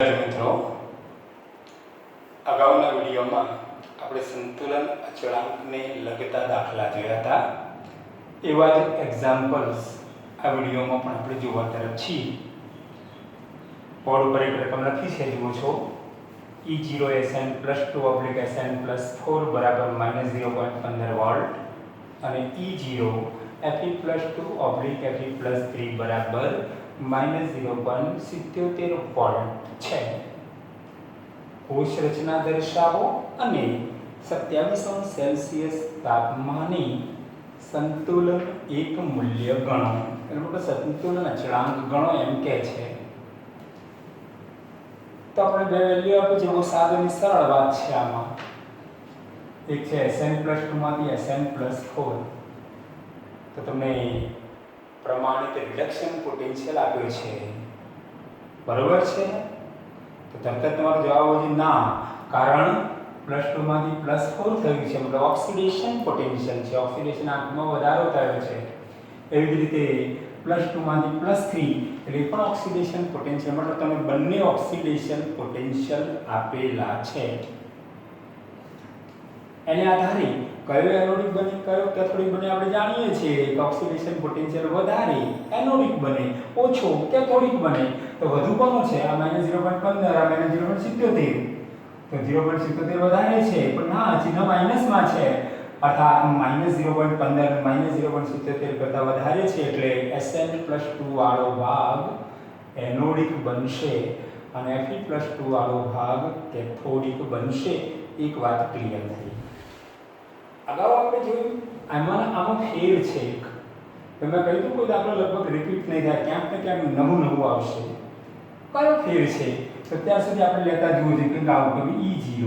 મિત્રો, અગાઉના વિડીયોમાં આપણે સંતુલન અચળાંકને લગતા દાખલા જોયા હતા. એવા જ એક્ઝામ્પલ્સ આ વિડીયોમાં પણ આપણે જોવા તરફ છીએ. બોર્ડ ઉપર એક રકમ લખી છે, જુઓ છો. E0SN + 2 SN + 4 બરાબર -0.15 વોલ્ટ અને E0 Fe + 2 Fe + 3 બરાબર -0.77 વોલ્ટ છે. કોષ રચના દર્શાવો અને 27 સેલ્સિયસ તાપમાને સંતુલન એક મૂલ્ય ગણો. એટલે કે સંતુલન અચળાંક ગણો એમ કહે છે. તો આપણે બે વેલ્યુ આપી છે. બહુ સાદી અને સરળ વાત છે આમાં. એક છે Sn + 2 માંથી Sn + 4. તો તમને પ્રમાણિત રિડક્શન પોટેન્શિયલ આપ્યો છે, બરોબર છે. તો તરત જ તમારો જવાબ આવશે ના, કારણ +2 માંથી +4 થયું છે, મતલબ ઓક્સિડેશન પોટેન્શિયલ છે, ઓક્સિડેશન આંકમાં વધારો થયો છે. એવી જ રીતે +2 માંથી +3 એટલે પણ ઓક્સિડેશન પોટેન્શિયલ, મતલબ તમે બંને ઓક્સિડેશન પોટેન્શિયલ આપેલા છે. એને આધારે કયો એનોડિક બને કયો કેથોડિક બને આપણે જાણીએ છીએ કે ઓક્સિડેશન પોટેન્શિયલ વધારે એનોડિક બને, ઓછો કેથોડિક બને. તો વધુ કોનો છે? આ -0.15, આ -0.77. તો 0.77 વધારે છે, પણ ના, ચિહ્ન માઇનસમાં છે, અર્થાત -0.15 -0.77 કરતાં વધારે છે, એટલે Sn + 2 વાળો ભાગ એનોડિક બનશે અને Fe + 2 વાળો ભાગ કેથોડિક બનશે. એક વાત ક્લિયર થઈ. અગાઉ આપણે જોયું આમાં ફેર છે. તમે કહ્યું કોઈ દાખલો લગભગ રિપીટ નહીં થાય, ક્યાંક ને ક્યાંક નવું આવશે. કયો ફેર છે? તો ત્યાં સુધી આપણે લેતા જુઓ છે કે આવું કभी E0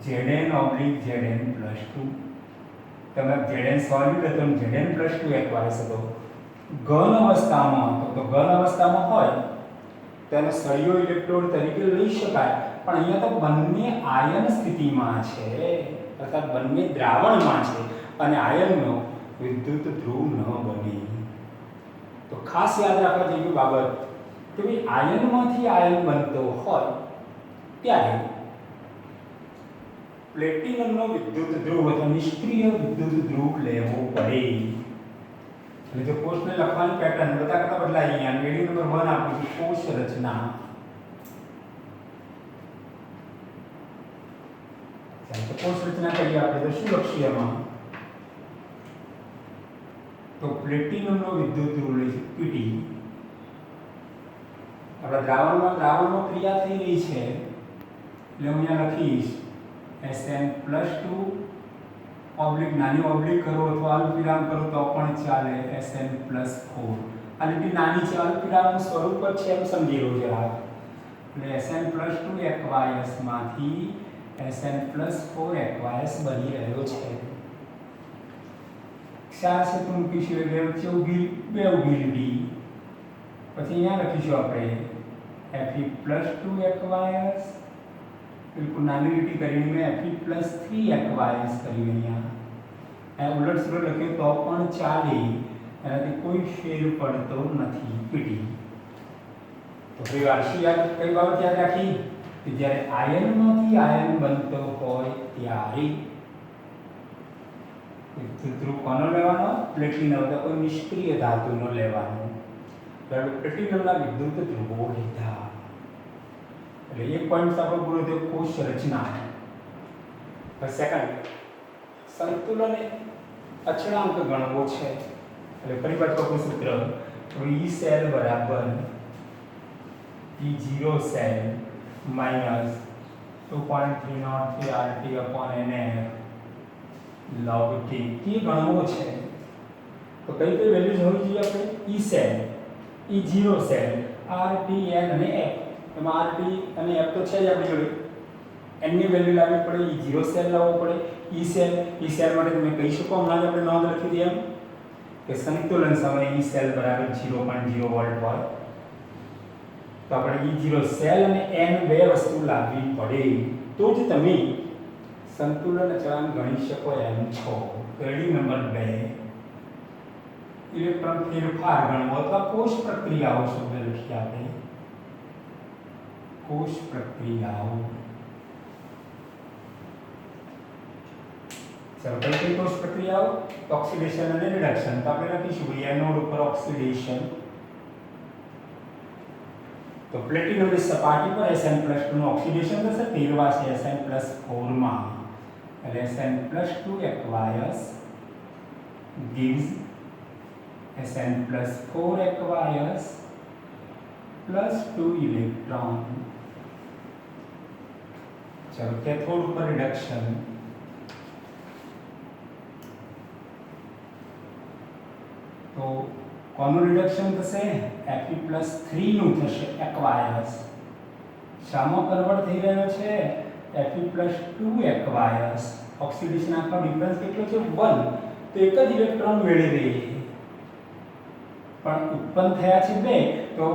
Zn / Zn + 2. તમે Zn સોલ્વ લો તો Zn + 2 એકવાયસ હતો. ઘન અવસ્થામાં હતો, તો ઘન અવસ્થામાં હોય તેને સળિયો ઇલેક્ટ્રોડ તરીકે લઈ શકાય, પણ અહીંયા તો બંને આયન સ્થિતિમાં છે, અર્થાત બંને દ્રાવણમાં છે અને આયનનો વિદ્યુત ધ્રુવ ન બને. તો ખાસ યાદ રાખવા જેવી બાબત કે ભાઈ આયનમાંથી આયન બનતો હોય ત્યારે પ્લેટિનમનો વિદ્યુત ધ્રુવ અથવા નિષ્ક્રિય વિદ્યુત ધ્રુવ લેવો પડે. એટલે જો કોષને લખવાની પેટર્ન બધા કરતા બદલાય. અહીંયા વેલ્યુ નંબર 1 આપું છું, કોષ રચના. તો કોષ રચના કરીએ આપણે તો શું લખીએ એમાં? તો પ્લેટિનમનો વિદ્યુત ધ્રુવ લઈશું Pt. આપણા દ્રાવણમાં ક્રિયા થઈ રહી છે, એટલે હું અહીંયા લખીશ Sn + 2 નાની ઓબ્લિક કરો અથવા અલ્પવિરામ કરો તો પણ ચાલે, Sn + 4. આ લીટી નાની છે, અલ્પવિરામનું સ્વરૂપ જ છે એમ સમજી લો જરા. એટલે Sn + 2 એકવાયસ માંથી Sn + 4 એકવાયસ બની રહ્યો છે. ક્ષાર છે તો મૂકીશું એટલે વચ્ચે બે ઊભી લીટી. પછી અહીંયા લખીશું આપણે Fe + 2 એકવાયસ, બિલકુલ નાની લીટી કરીને મેં Fe + 3 એકવાયસ કર્યું. અહીંયા ઉલટ સુલટ લખ્યું તો પણ ચાલે, એનાથી કોઈ ફેર પડતો નથી. પીટી. તો ફરી વાર શું યાદ, કઈ બાબત યાદ રાખી કે જ્યારે આયનમાંથી આયન બનતો હોય ત્યારે વિદ્યુત ધ્રુવ કોનો લેવાનો? પ્લેટિનમ અથવા કોઈ નિષ્ક્રિય ધાતુનો લેવાનો. પ્લેટિનમના વિદ્યુત ધ્રુવો લીધા. એટલે એક પોઈન્ટ આપણો પૂરો થયો, કોષ રચના. સેકન્ડ, સંતુલન અચળાંક ગણવો છે. એટલે પરિબળનું સૂત્ર E સેલ બરાબર E0 cell minus 2.303 RT/nF log T. T ગણવો છે તો કઈ કઈ વેલ્યુઝ હોવી જોઈએ આપણે? E cell, E0 cell, RT, N અને F. એમાં RT અને F તો છે જ આપણી જોડે. N ની વેલ્યુ લાવવી પડે, E0 સેલ લાવવો પડે. E સેલ માટે તમે કહી શકો, હમણાં આપણે નોંધ લખી દઈએ એમ કે સંતુલન સમયે E સેલ બરાબર 0.0 વોલ્ટ હોય. તો આપણે E0 સેલ અને N બે વસ્તુ લાવવી પડે તો જ તમે સંતુલન અચળાંક ગણી શકો એમ છો. ક્વેરી નંબર 2, ઇલેક્ટ્રોન ફેરફાર ગણવો અથવા કોષ પ્રક્રિયાઓ શબ્દ લખીએ આપણે. कोष प्रक्रियाओं। चलो कई कोष प्रक्रियाओं तो ऑक्सीडेशन और रिडक्शन। तो આપણે લખીશું ભાઈ એનોડ ઉપર ઓક્સિડેશન। તો પ્લેટિનમની સપાટી પર Sn+2 નું ઓક્સિડેશન થશે 13 છે Sn+4 માં, એટલે Sn+2 acquires gives Sn+4 acquires +2 electron. चलो कैथोड पर रिडक्शन। तो કોનું રિડક્શન થશે Fe+3 નું થશે એક્વાયર્સ। શામાં કન્વર્ટ થઈ રહ્યો છે Fe+2 એક્વાયર્સ। ઓક્સિડેશન આખો ડિફરન્સ કેટલો છે 1, તો એક જ ઇલેક્ટ્રોન મેળવે પણ ઉત્પન્ન થયા છે 2, તો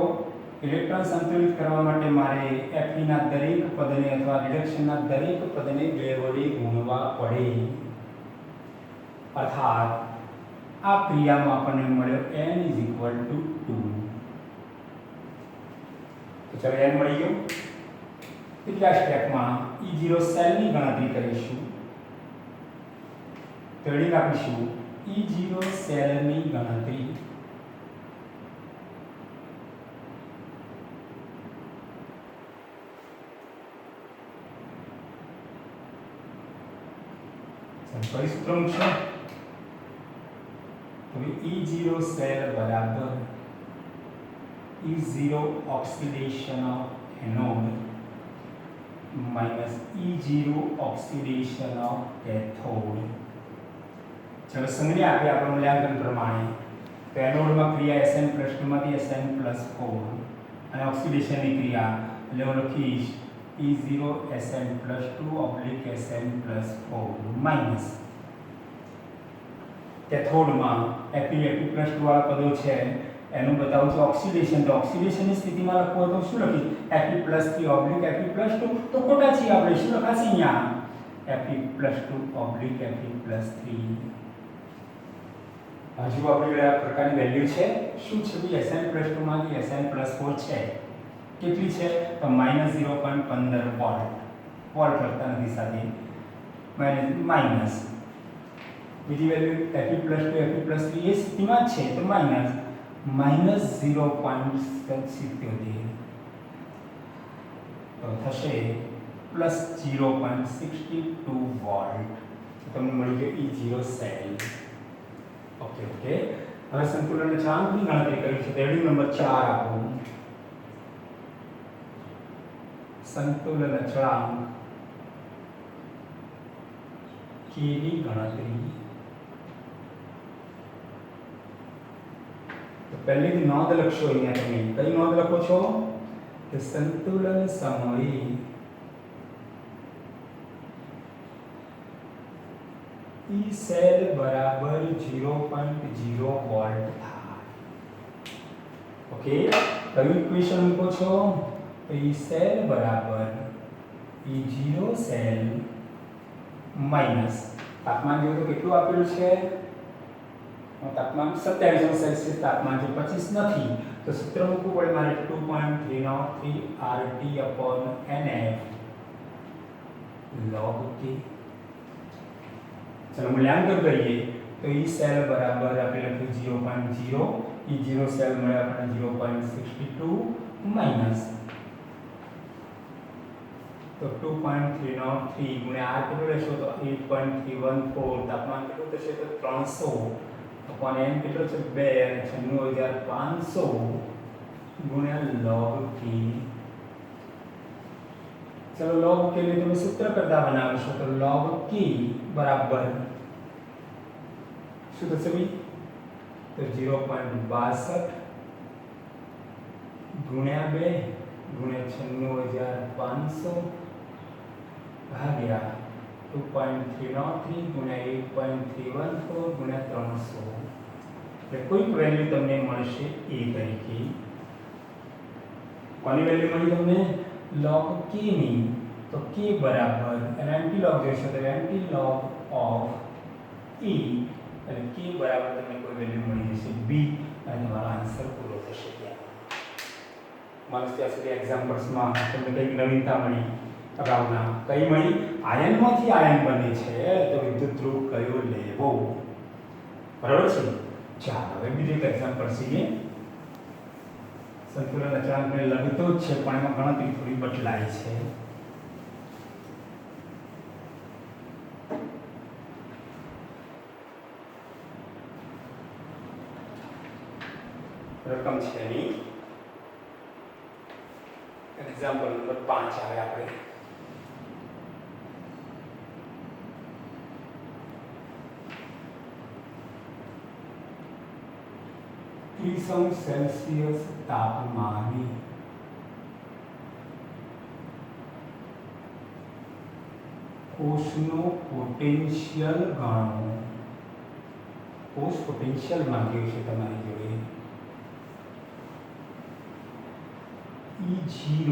ઇલેક્ટ્રોન સંતુલિત કરવા માટે મારે Fe ના દરેક પદને અથવા રિડક્શનના દરેક પદને 2 વડે ગુણવા પડે। અર્થાત આ ક્રિયામાં આપણને મળ્યો n = 2। તો ચલો n મળી ગયો। બીજા સ્ટેપમાં E0 સેલની ગણતરી કરીશું। તો એડી આપીશું E0 સેલની ગણતરી। कई सूत्र है तो E0 सेल बराबर E0 oxidation of anode minus E0 oxidation of cathode. चलो संज्ञा आपे आपणे मूल्यांकन प्रमाणे तो एनोड में क्रिया Sn+2 मांथी Sn+4 અને ઓક્સિડેશન ની ક્રિયા એટલે હું લખીશ E0 Sn+2 / Sn+4 minus cathode में Fe+2 वाला पदों છે એનું બતાવું છું ઓક્સિડેશન। તો ઓક્સિડેશનની સ્થિતિમાં લખવું હોય તો શું લખી Fe+3 / Fe+2 તો ખોટા છીએ આપણે, શું લખાશે અહીંયા Fe+2 / Fe+3। હજુ આપણી આ પ્રકારની વેલ્યુ છે શું છે ભાઈ Sn+2 માંથી Sn+4 છે કેટલી છે તો -0.15 વોલ્ટ, વોલ્ટ લખતા નથી સાથે માઇનસ બીજી વેલ્યુ Fe+2 Fe+3 એ સ્થિતિમાં છે તો -0.77 તો થશે +0.62 વોલ્ટ। તો તમને મળી ગયો E0 સેલ। ओके ओके હવે સંતુલન અચળાંકની ગણતરી કરી છે। રેડી નંબર 4 આપો संतुलन अचळांक k ની ગણતરી। તો પહેલી નોંધ લખશો અહીંયા તમે કઈ નોંધ લખો છો કે સંતુલન સમયે E सेल बराबर 0.0 वोल्ट था। ओके कई इक्वेशन મૂકો છો तो E सेल बराबर E0 सेल माइनस तापमान जो तो કેટલું આપેલું છે तापमान 27 सेल्सियस तापमान जो 25 નથી તો સૂત્ર મૂકવું પડે મારે 2.303 RT/NF log K। चलो मूल्यांकन करिए तो E सेल बराबर આપણે લખ્યું 0.0 E0 સેલ મળે આપણે 0.62 માઈનસ तो 2.303 ગુણ્યા r કેટલું લેશો તો 8.314 તાપમાન કેટલું થશે તો 300 upon n કેટલો છે 2 અને 96500 ગુણ્યા log k। चलो log k ને તમે સૂત્ર કરતા બનાવશો તો log k બરાબર શું થશે ભાઈ તો 0.62 ગુણ્યા 2 गुणिया 96500 भाग्या 2.303 गुणिया 8.314 गुणिया 300 એટલે કોઈક વેલ્યુ તમને મળશે a તરીકે। કોની વેલ્યુ મળી તમને log k ની તો k બરાબર અને એન્ટી લોગ જોઈશે તો એન્ટી લોગ ઓફ e એટલે k બરાબર તમને કોઈ વેલ્યુ મળી જશે b અને તમારો આન્સર પૂરો થશે। મને ત્યાં સુધી એક્ઝામ્પલ્સમાં તમને કંઈક નવીનતા મળી અગાઉના કઈ મળી આયનમાંથી આયન બને છે તો વિદ્યુત ધ્રુવ કયો લેવો બરાબર છે ચાલો હવે બીજું એક એક્ઝામ્પલ છીએ સંતુલન અચળાંકને લગતો જ છે પણ એમાં ગણતરી થોડી બદલાય છે રકમ છે એની એક્ઝામ્પલ નંબર 5 આવે આપણે सेल्सियस तापमाने कोषનો પોટેન્શિયલ ગણો કોષ પોટેન્શિયલ માંગ્યો છે તમારી જોડે E0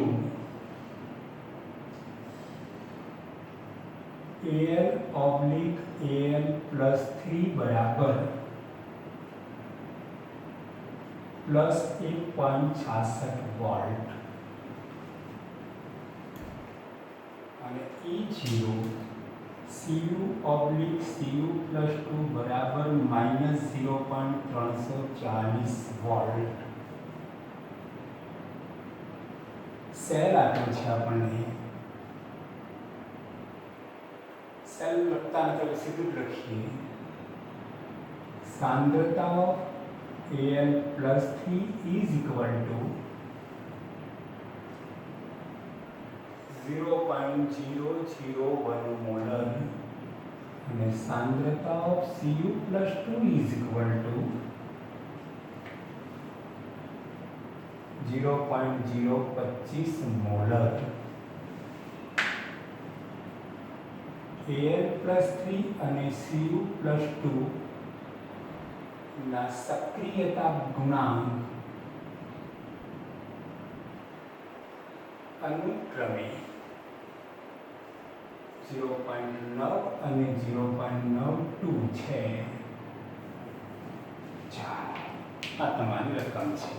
Al/Al+3 बराबर प्लस 1.66 वोल्ट અને E0 Cu/Cu+2 बराबर -0.340 वोल्ट सेल આપ્યો છે આપણને सेल લખતા નથી સીધું લખીએ सांद्रता Al+3 is equal to 0.001 molar and सांद्रता of Cu+2 is equal to 0.025 molar Al+3 અને Cu+2 ना सक्रियता गुणांक अनुक्रमे 0.9 અને 0.92 છે ચાલો આ તમારી રકમ છે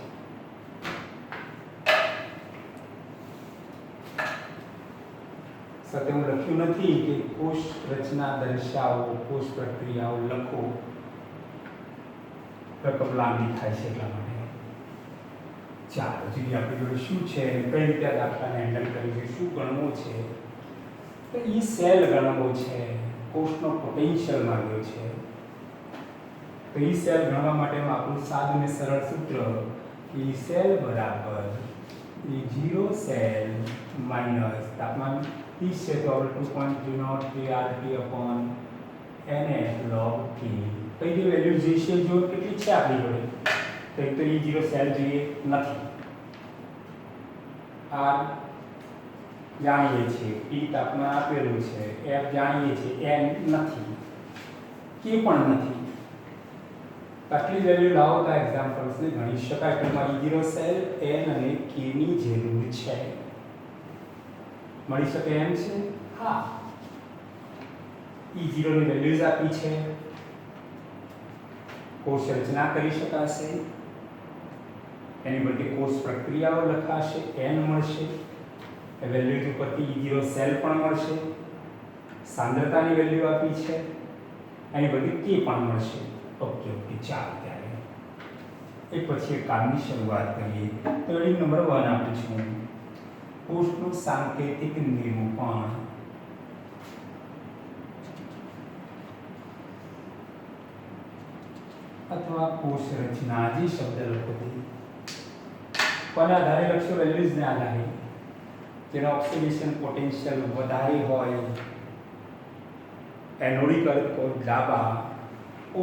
સાથે હું લખ્યું નથી કે કોષ રચના દર્શાવો કોષ પ્રક્રિયાઓ લખો રકમ લાંબી થાય છે એટલા માટે ચાલો જોઈએ આપણી જોડે શું છે કઈ રીતે દાખલાને હેન્ડલ કરીશું શું ગણવું છે તો ઈ સેલ ગણવો છે કોષનો પોટેન્શિયલ માંગ્યો છે તો ઈ સેલ ગણવા માટેનું આપણું સાદું અને સરળ સૂત્ર ઈ સેલ બરાબર E0 સેલ માઈનસ તાપમાન 30 છે તો આપણે 2.30 kRT/nF log T કઈ જે વેલ્યુ જોઈશે જો કેટલી છે આપણી જોડે તો એક તો E0 સેલ જોઈએ નથી R જાણીએ છીએ T તાપમાન આપેલું છે F જાણીએ છીએ N નથી K પણ નથી આટલી વેલ્યુ લાવો તો એક્ઝામ્પલ્સને ગણી શકાય ટૂંકમાં E0 સેલ N અને K ની જરૂર છે મળી શકે એમ છે હા E0 ની વેલ્યુઝ આપી છે કોષ રચના કરી શકાશે એની બધી કોષ પ્રક્રિયાઓ લખાશે n મળશે એ વેલ્યુ ઉપરથી E0 સેલ પણ મળશે સાંદ્રતાની વેલ્યુ આપી છે એની બધી k પણ મળશે ઓકે ઓકે ચાલો ત્યારે એક પછી એક કામની શરૂઆત કરીએ તો રીડિંગ નંબર 1 આપું છું કોષનું સાંકેતિક નિરૂપણ अथवा कोष रचना जी शब्द लखो कोना आधारे लक्ष्य वेल्यूज ने आधारे जेनो ऑक्सीडेशन पोटेंशियल વધારે હોય એનોડિક અર્થ કોઈ ડાબા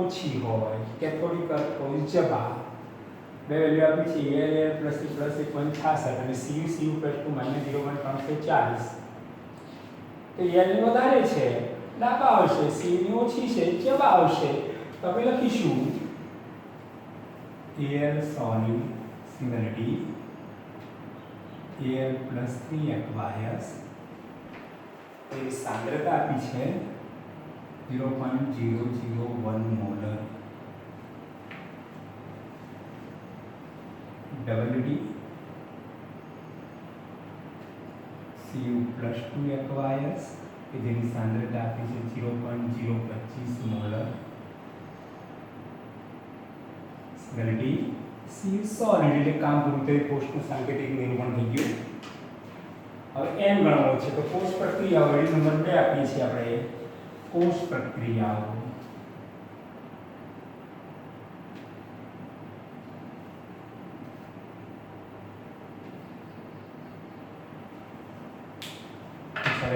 ઓછી હોય કેથોડિક અર્થ કોઈ જબા બે વેલ્યુ આપી છે Al+1+1.66 અને Cu+2 -0.340 તો Al ની વધારે છે ડાબા આવશે C ની ઓછી છે જબા આવશે તો આપણે લખીશું Al solid similarity Al+3 aqueous એ સાંદ્રતા આપી છે 0.001 molar WD Cu plus 2 aqueous કે જેની સાંદ્રતા આપી છે 0.025 મોલર સિંગલિટી Cu solid એટલે કામ પૂરું થયું કોષનું સાંકેતિક નિરૂપણ થઈ ગયું હવે n ગણવો છે તો કોષ પ્રક્રિયાઓ વળી નંબર 2 આપીએ છીએ આપણે કોષ પ્રક્રિયાઓ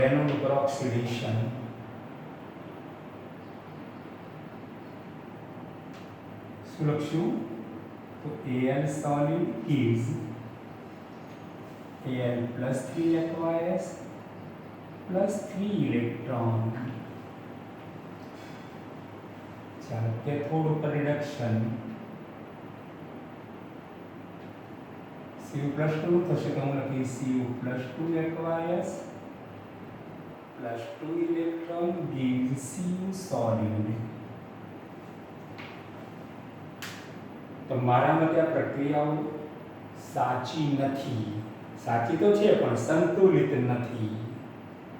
એનું ઉપર ઓક્સિડેશન શું લખશું તો Al solid gives Al plus 3 aqueous plus 3 electron ચાલો કેથોડ ઉપર રિડક્શન Cu plus 2 થશે તો હું લખીશ Cu plus 2 aqueous plus 2 electron gives Cu solid તો મારા મતે આ પ્રક્રિયાઓ સાચી નથી સાચી તો છે પણ સંતુલિત નથી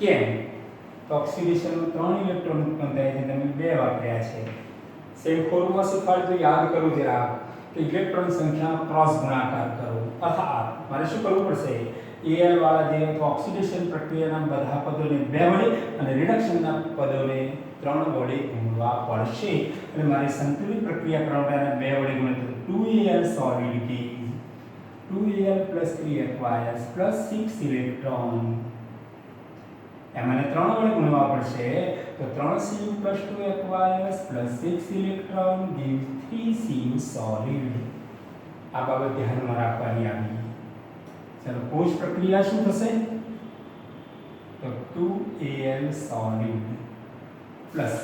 કેમ તો ઓક્સિડેશનમાં 3 ઇલેક્ટ્રોન ઉત્પન્ન થાય છે તમે 2 વાપર્યા છે સેમ ફોર્મ્યુલા શીખવાડ્યું તો યાદ કરવું જરા કે ઇલેક્ટ્રોન સંખ્યાનો ક્રોસ ગુણાકાર કરો અર્થાત મારે શું કરવું પડશે Al વાળા જે તો ઓક્સિડેશન પ્રક્રિયાના બધા પદોને 2 વડે અને રિડક્શનના પદોને 3 વડે ગુણવા પડશે એટલે મારી સંતુલિત પ્રક્રિયા કરવાના 2 વડે ગુણ્યા 2Al solid gives 2Al plus 3 aqueous plus 6 electron એમને 3 વડે ગુણવા પડશે તો 3Cu plus 2 aqueous plus 6 electron gives 3Cu solid આ બાબત ધ્યાનમાં રાખવાની આવી चलो कोष प्रक्रिया શું થશે તો 2Al solid plus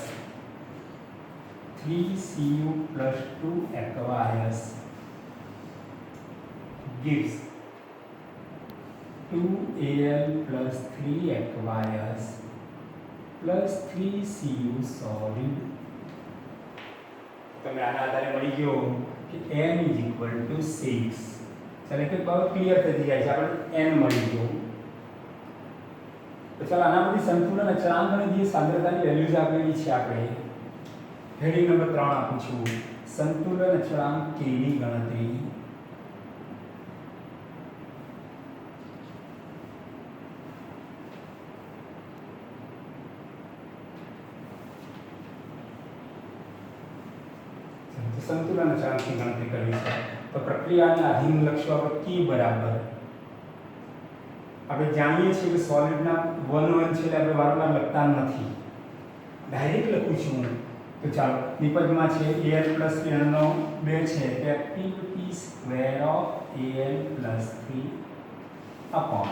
3Cu plus 2 aqueous gives 2Al plus 3 aqueous plus 3Cu solid તમે આના આધારે મળી ગયો કે n = 6 चलो एक बात क्लियर થઈ જાય છે આપણે n મળી ગયો તો ચાલો આના પછી સંતુલન અચળાંકની જે સાંદ્રતાની વેલ્યુઝ આપેલી છે આપણે હેડિંગ નંબર 3 આપું છું સંતુલન અચળાંક k ની ગણતરી સંતુલન અચળાંકની ગણતરી કરવી છે તો પ્રક્રિયાને આધીન લખશું આપણે k બરાબર આપણે જાણીએ છીએ કે સોલિડના 1 1 છે એટલે આપણે વારંવાર લખતા નથી ડાયરેક્ટ લખું છું તો ચાલો નિપજમાં છે Al plus 3 નો 2 છે તો activity square of Al plus 3 upon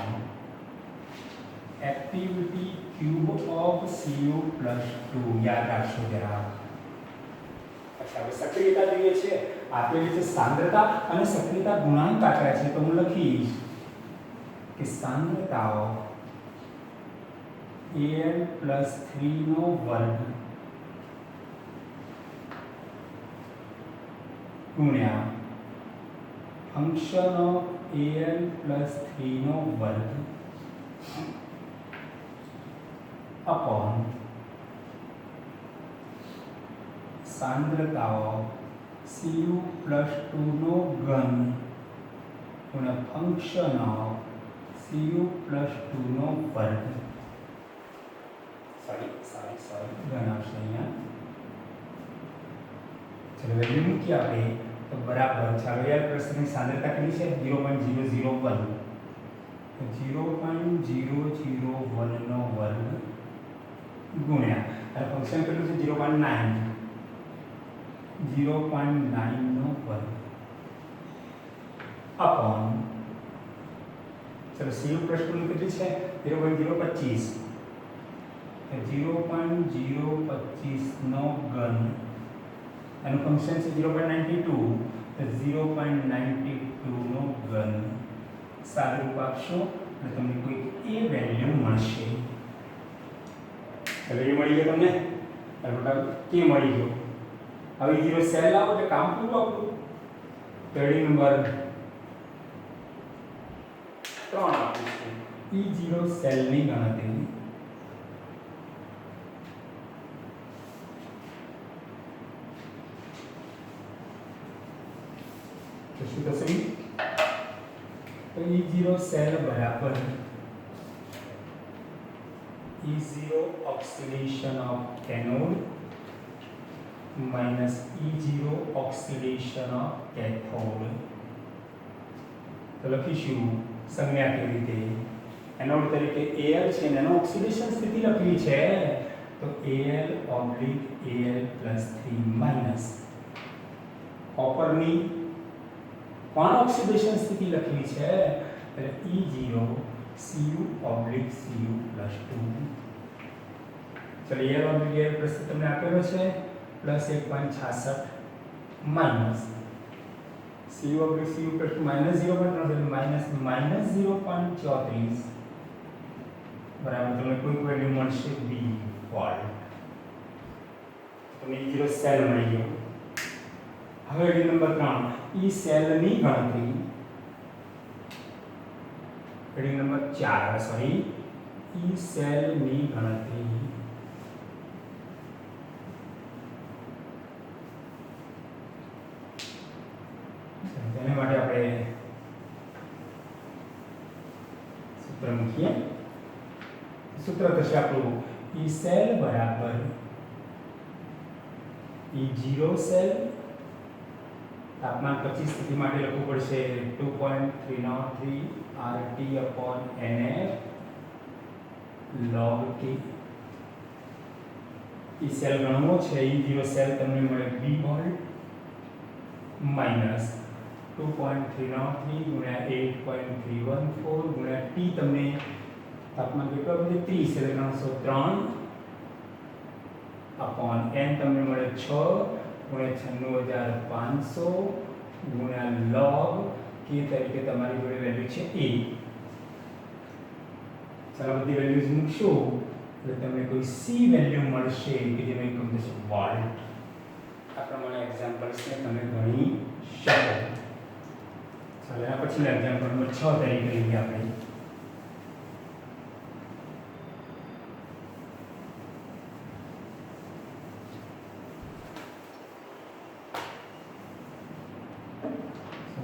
activity cube of Cu plus 2 યાદ રાખશો જરા अच्छा હવે સક્રિયતા જોઈએ છે આપેલી છે સાંદ્રતા અને સક્રિયતા ગુણાંક આપ્યા છે તો હું લખીશ કે સાંદ્રતાઓ Al plus 3 નો વર્ગ ગુણ્યા ફંક્શન ઓફ Al plus 3 નો વર્ગ અપોન सांद्रताओं Cu plus 2 નો ઘન અને ફંક્શન ઓફ Cu plus 2 નો વર્ગ સોરી ઘન આવશે અહીંયા ચલો વેલ્યુ મૂકી આપણે તો બરાબર ચાલો યાર પ્રશ્નની સાંદ્રતા કેટલી છે 0.001 તો 0.001 નો વર્ગ ગુણ્યા અને ફંક્શન કેટલું છે 0.9 0.9 નો વર્ગ अपॉन चलो Cu plus 2 કેટલી છે 0.025 0.025 નો ઘન એનું ફંક્શન છે 0.92 તો 0.92 નો ઘન સાદુરૂપ આપશો એટલે તમને કોઈ એ વેલ્યુ મળશે ચલો એ મળી ગયો તમને અલબત્તા કે મળી ગયો હવે 0 સેલ લાવો એટલે કામ પૂરું આપણું પેડી નંબર 3 આપીશું E0 સેલની ગણતરી તો શું થશે? તો E0 સેલ બરાબર E0 oxidation of anode minus E0 oxidation of cathode. તો લખીશું સંજ્ઞા કેવી રીતે? એનોડ તરીકે Al છે અને એનો ઓક્સિડેશન સ્થિતિ લખવી છે તો Al/Al+3 માઈનસ કોપરની પણ ઓક્સિડેશન સ્થિતિ લખવી છે એટલે E0 Cu/Cu+2. ચલો Al/Al+ તમને આપેલો છે +1.66 માઈનસ Cu/Cu+2 માઈનસ 0.3 માઈનસ 0.34 બરાબર તમને કોઈ વેલ્યુ મળશે B વોલ્ટ. તમને E0 સેલ મળી ગયો. હવે રીડિંગ નંબર 3 E સેલની ગણતરી રીડિંગ નંબર 4 સોરી E સેલની ગણતરી તેના માટે આપણે સૂત્ર મૂકીએ. સૂત્ર થશે આપણું E સેલ બરાબર E0 સેલ તાપમાન 25 સ્થિતિ માટે લખવું પડશે 2.303 RT/NF log T. E cell ગણવો છે E0 સેલ તમને મળે B વોલ્ટ માઈનસ 2.303 ગુણ્યા 8.314 ગુણ્યા T તમને તાપમાન કેટલું આપે છે 30 એટલે 300/N તમને મળે 6 ગુણ્યા 96500 ગુણ્યા log K તરીકે તમારી જોડે વેલ્યુ છે A. ચાલો બધી વેલ્યુઝ મૂકશો એટલે તમને કોઈ C વેલ્યુ મળશે કે જેનો એકમ થશે વોલ્ટ. આ પ્રમાણે એક્ઝામ્પલ્સને તમે ગણી શકો. ચાલો એના પછીના એક્ઝામ્પલ નંબર 6 તરીકે લઈએ આપણે.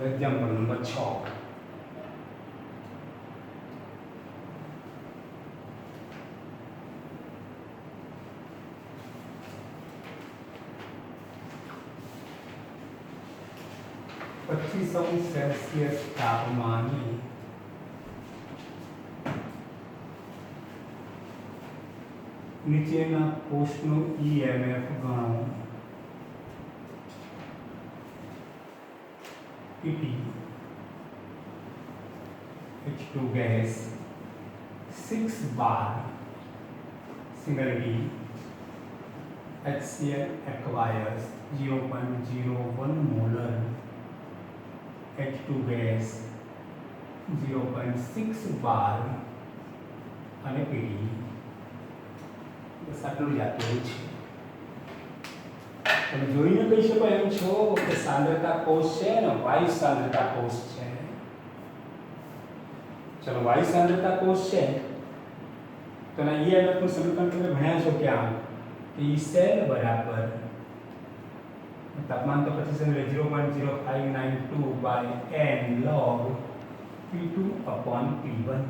એક્ઝામ્પલ નંબર 6 25°C તાપમાને નીચેના કોષનું EMF ગણો. Pt H2 gas 6 bar single D HCl acquires 0.01 molar H2 gas 0.6 bar અને Pd બસ આટલું જ આપેલું છે. તમે જોઈને કહી શકો એમ છો કે સાંદ્રતા કોષ છે ને વાયુ સાંદ્રતા કોષ છે. ચલો વાયુ સાંદ્રતા કોષ છે તો ના EMF નું સમીકરણ તમે ભણ્યા છો ક્યાં કે E સેલ બરાબર તાપમાન તો 25 એટલે 0.0592/N log P2/P1.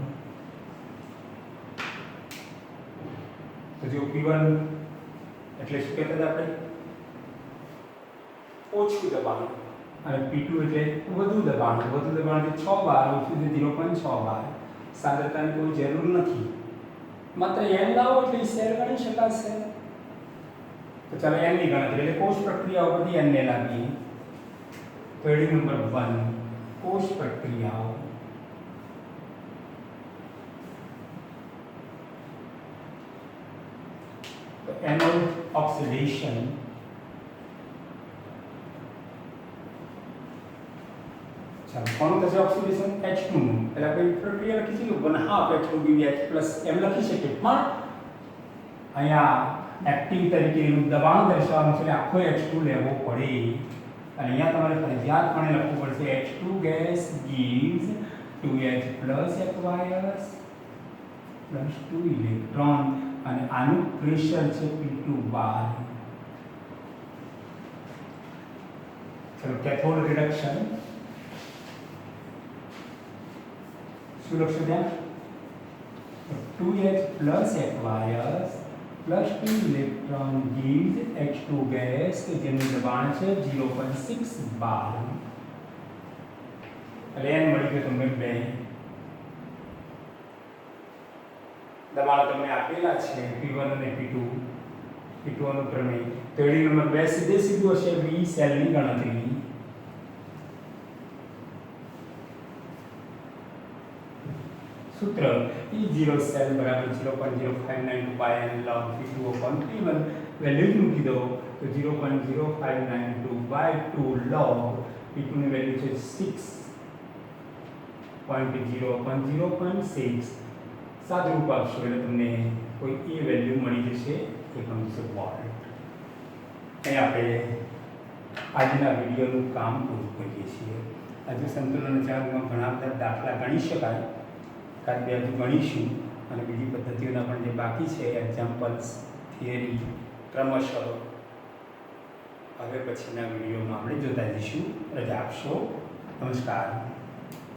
તો જો P1 એટલે શું કહેતા હતા આપણે ઓછું દબાણ અને P2 એટલે વધુ દબાણ એટલે 6 બાર ઓછું છે 0.6 બાર. સાંદ્રતાની કોઈ જરૂર નથી, માત્ર n લાવો એટલે સેલ ગણી શકાશે. તો ચાલો n ની ગણતરી એટલે કોષ પ્રક્રિયાઓ બધી n ને લાવીએ. તો રીડિંગ નંબર 1 કોષ પ્રક્રિયાઓ. તો anode oxidation કોનું થશે ઓક્સિડેશન H2 નું એટલે આપણે પ્રક્રિયા લખી છે 1/2 H2BH+ એમ લખી શકીએ પણ અહીંયા એક્ટિવ તરીકે એનું દબાણ દર્શાવવાનું છે એટલે આખો H2 લેવો પડે અને અહીંયા તમારે ફરજિયાતપણે લખવું પડશે H2 gas gives 2H+ acquires plus 2 electron અને આનું પ્રેશર છે P2 બાર. ચલો કેથોડ રિડક્શન શું લખશો ત્યાં 2H plus aqueous plus 2 electron gives H2 gas કે જેનું દબાણ છે 0.6 બાર. એટલે એન મળી ગયું તમને 2 દબાણ તમને આપેલા છે P1 અને P2 નું પ્રમેય. તો એડી નંબર 2 સીધું હશે B સેલની ગણતરી. सूत्र E0 सेल बराबर 0.0592 by n log P2 upon P1 value મૂકી દો તો 0.0592 by 2 log P2 ની વેલ્યુ છે 6.0 upon 0.6 સાદુરૂપ આપશો એટલે તમને કોઈ E વેલ્યુ મળી જશે 1 વોલ્ટ. અહીં આપણે આજના વિડિયોનું કામ પૂરું કરીએ છીએ. આજે સંતુલન ચાર્જમાં ઘણા બધા દાખલા ગણી શકાય. કાર્ય હજુ ગણીશું અને બીજી પદ્ધતિઓના પણ જે બાકી છે એક્ઝામ્પલ્સ થિયરી ક્રમશઃ હવે પછીના વિડીયોમાં આપણે જોતા જઈશું. રજા આપશો. નમસ્કાર.